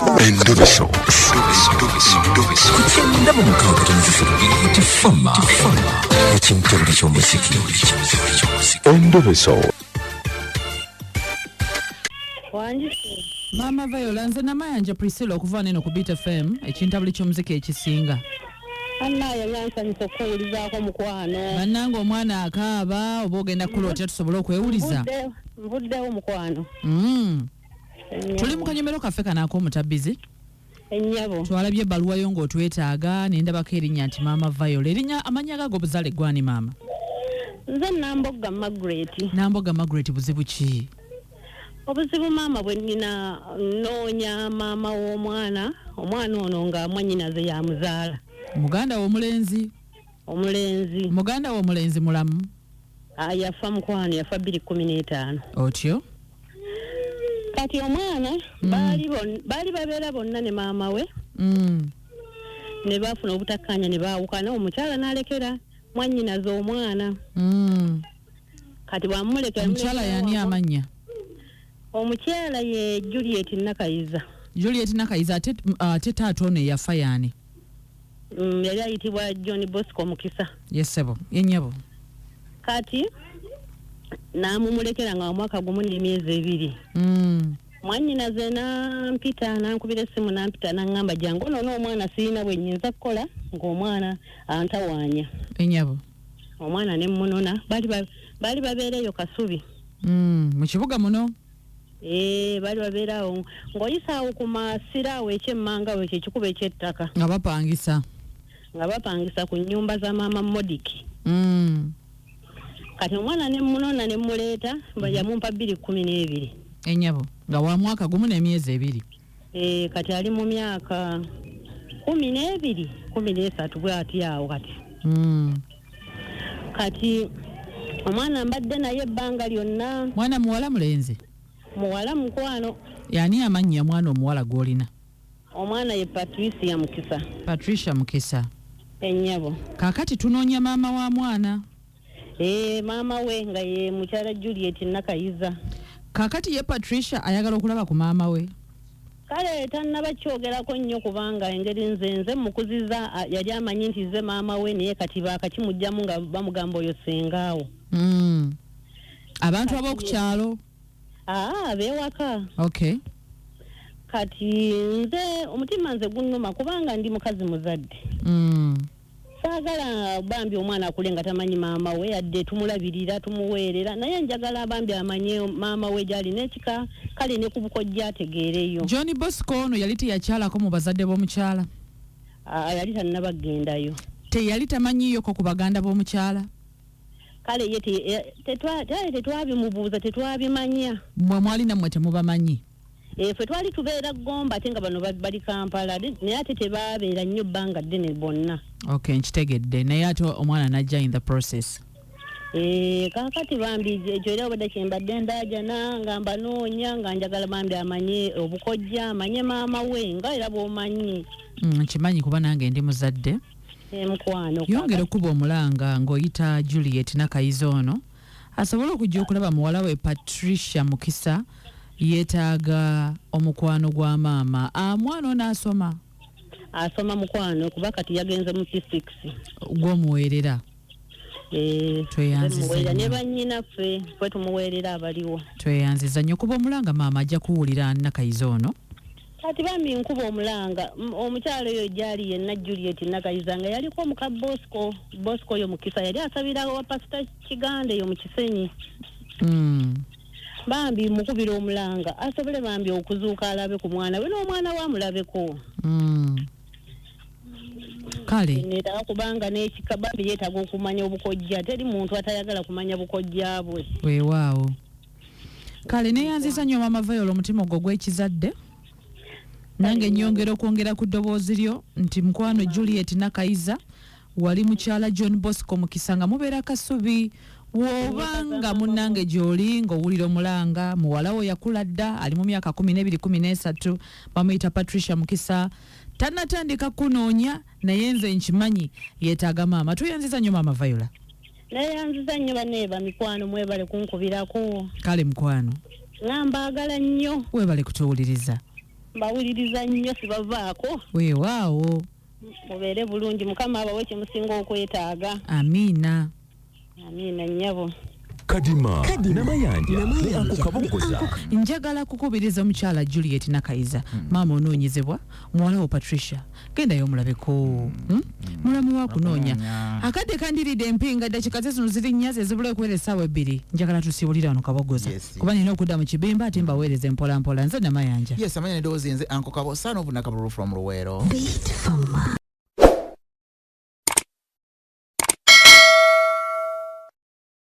Endobeso. Kugenda mu mukaaga tifama ekintu buli ky'omuziki. Endobeso. Maama Viola nze namayanja Priscilla okuva neno ku Beat FM ekintabuli ky'omuziki ekisinga. Annaye Nansana okuwulizaako mukwano. Bannange omwana akaaba oba ogenda kulootya tusobole okwewuliza. Nvuddewo mukwano. Tuli mu kanyomero kaffe kana ak'omutabbizi. Ennyabo. Twalabye ebbaluwa yo ng'otwetaaga nendabako erinnya nti Maama Viola. Erinnya amannya gaago buzaale gwani maama? Nze Nambogga Margaret. Nambogga Margaret buzibu ki? Obuzibu maama bwe nnina nnoonya maama w'omwana ono nga mwannyinaze yamuzaala. Muganda w'omulenzi? Omulenzi. Muganda w'omulenzi mulamu? Yafa mukwano, yafa 2015. Otyo? Kati omwana baali babeera bonna ne maama we. Ne baafuna obutakkaanya ne baawukana, omukyala n'alekera mwannyinaze omwana. Kati bwamulekera. Omukyala yani amannya? Omukyala ye Juliet Nakayiza. Juliet Nakayiza ate taata ono yafa yani? Yali ayitibwa John Bosco Mukisa. Yesebo, yennyabo. Kati namumulekera nga mwaka gumu n'emyezi 2. Mwannyinaze nampita nankubira essimu nampita nangamba jangu ono omwana sirina bwe nnyinza kukola ng'omwana antawaanya. Ennyabo. Omwana ne munona bali babeereyo Kasubi. Mu kibuga muno? Bali babeerawo ng'oyisaawo ku masiraawo ekyemmanga we kyekikuba eky'ettaka. Nga bapangisa ku nnyumba za maama Modiki. Kati omwana ne munona ne muleeta yamumpa 2012. Ennyabo nga wa mwaka gumu n'emyezi 2. Kati ali mu myaka 12, 13 bw'ati awo kati. Kati omwana mbadde naye ebbanga lyonna. Mwana muwala mulenzi? Muwala mukwano. Yani amannya mwana omuwala gw'olina? Omwana ye Patricia Mukisa. Patricia Mukisa. Ennyabo. Kaakati tunoonya maama wa mwana? Maama we nga ye mukyala Juliet Nakayiza. Kaakati ye Patricia ayagala okulaba ku maama we? Kale tannaba kyogerako nnyo kubanga engeri nze mukuziza yali amanyi nti ze maama we naye kati baakakimugjamu nga bamugamba oyo sengaawo. Abantu ab'oku kyalo? Beewaka. Okay. Kati nze omutima nze gunnuma kubanga ndi mukazi muzadde. Saagala bambi omwana akule nga tamanyi maama we yadde tumulabirira tumuweerera naye njagala bambi amanye maama we gyali n'ekika kale ne ku bukojja ategeereyo. John Bosco ono yali teyakyalako mu bazadde b'omukyala? Yali tannabagendayo. Teyali tamanyiyoko ku baganda b'omukyala? Kale ye tetwabimubuuza tetwabimanya. Mmwe mwali nammwe temubamanyi? Ffe twali tubeera Gomba ate nga bano bali Kampala naye ate tebaabeera nnyo bbanga ddene bonna. Okay, nkitegedde naye ate omwana najja in the process. Kaakati bambi ekyo era obadde kyembadde ndaajana nga mbanoonya nga njagala bambi amanye obukojja amanye maama we nga era bw'omanyi. Nkimanyi kuba nange ndi muzadde. Mukwano. Yongera okuba omulanga ng'oyita Juliet Nakayiza ono asobole okujja okulaba muwala we Patricia Mukisa yeetaaga omukwano gwa maama. Mwana ono asoma? Asoma mukwano kuba kati yagenze mu P6. Gw'omuweerera? Tweyanziza nnyo. Ne bannyina ffe tumuweerera abaliwo. Tweyanziza nnyo kuba omulanga maama ajja kuwulira Nakayiza ono. Kati bambi nkuba omulanga omukyalo oyo gyali yenna Juliet Nakayiza nga yaliko omuka Bosco oyo Mukisa yali asabira wa Pastor Kiganda eyo mu Kisenyi. Bambi mukubira omulanga asobole bambi okuzuuka alabe ku mwana we n'omwana we amulabeko. Kale neetaaga kubanga n'ekika bambi yeetaaga okumanya obukojja teri muntu atayagala kumanya bukojja bwe. Weewaawo. Kale neeyanziza nnyo Maama Viola omutima ogwo gw'ekizadde. Nange nyongera okwongera ku ddoboozi lyo nti mukwano Juliet Nakayiza wali mukyala John Bosco Mukisa nga mubeera Kasubi. Wobanga munnange gy'oli ng'owulira omulanga muwala we yakula dda ali mu myaka 12-13 bamuyita Patricia Mukisa tannatandika kunoonya naye nze nkimanyi yeetaaga maama. Tuyanziza nnyo Maama Viola. Neyanziza nnyo baneeba mikwano mwebale kunkubirako. Kale mukwano Ngamba agala nnyo. Webale kutuwuliriza. mbawuliriza nnyo sibavaako. Weewaawo. Mubeere bulungi, Mukama abawe kye musinga okwetaaga. Amiina. Amiina nnyabo. Kadima namayanja ne akukabogoza. Njagala kukubiriza omukyala Juliet Nakaiza. Maama onoonyezebwa, muwala wo Patricia. Gendayo omulabeko. Mulamu wa kunoonya. Akadde kandiridde empinga dakika zino ziri nnya zibula okuwera essaawa 2. Njagala tusiibulire wano Kabogoza. Kuba nina okudda mu kibimba ate mbaweereze mpola mpola. Nze namayanja. Yes, amanya ne doozi nze Uncle Kabo, son of Nakaburu from Luwero.